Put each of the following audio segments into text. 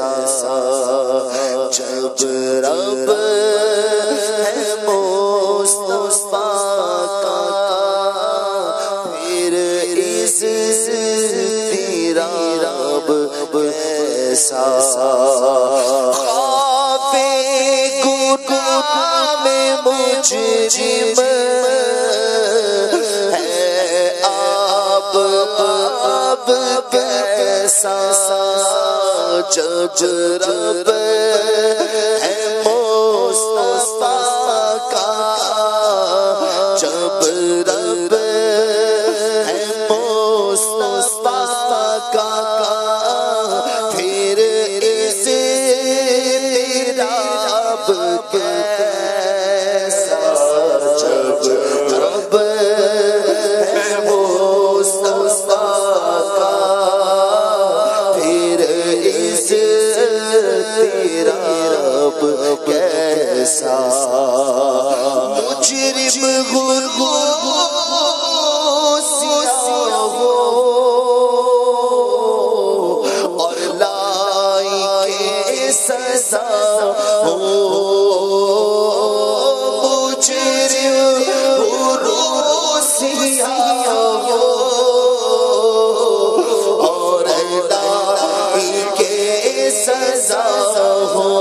کیسا جب رب ہے مصطفیٰ کا پھر اس تیرا رب کیسا خوف گناہ میں مجرم ہے اب کیسا جب رب ہے مصطفیٰ کا جب رب ہے مصطفیٰ کا پھر اس تیرا رب کیسا جب رب ہے مصطفیٰ کا پھر اس تیرا رب کیسا مجرم سیاہ ہو اور لائق سزا ہو مجرم سیاہ ہو اور لائق سزا ہو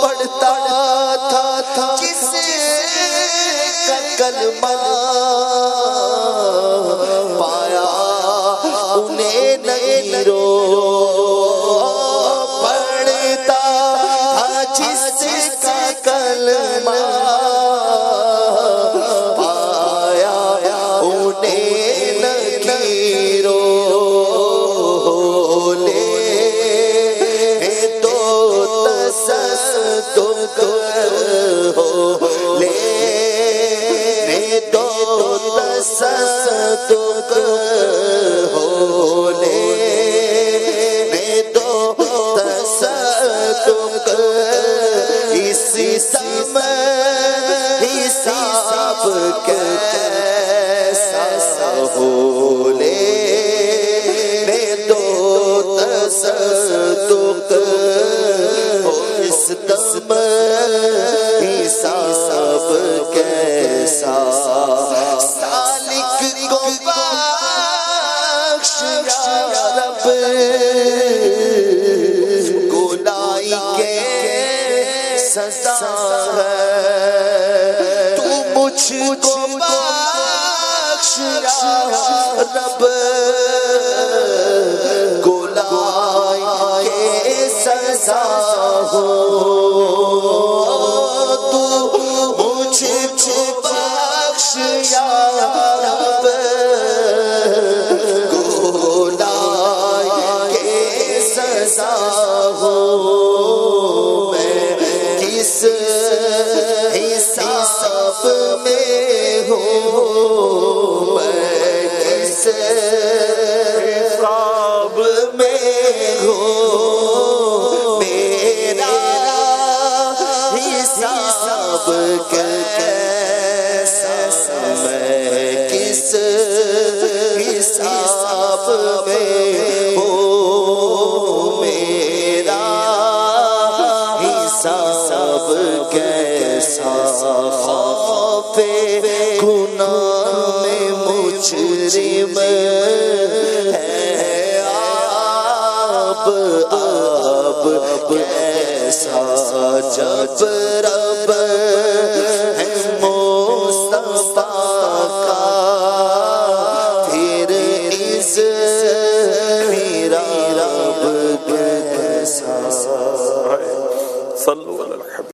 پڑھتا تھا جس کلمہ پایا انہیں نہیں رو پڑھتا جس کا کلمہ پایا انہیں نہیں رو تصدق ہو لے دو تصدق اسی سمے حساب کیسا ہو لے دو تصدق اس دم حساب کیسا گنائی کے سزا ہے تو مجھ کو بخش یا رب گنائی کے سزا ہو تو مجھ کو بخش یا رب میں کس حساب میں ہوں میں کس حساب میں ہوں میرا حساب کیسا میں کس حساب میں ہوں حساب کیسا خوف گناہ میں مجرم ہے آب کیسا جب رب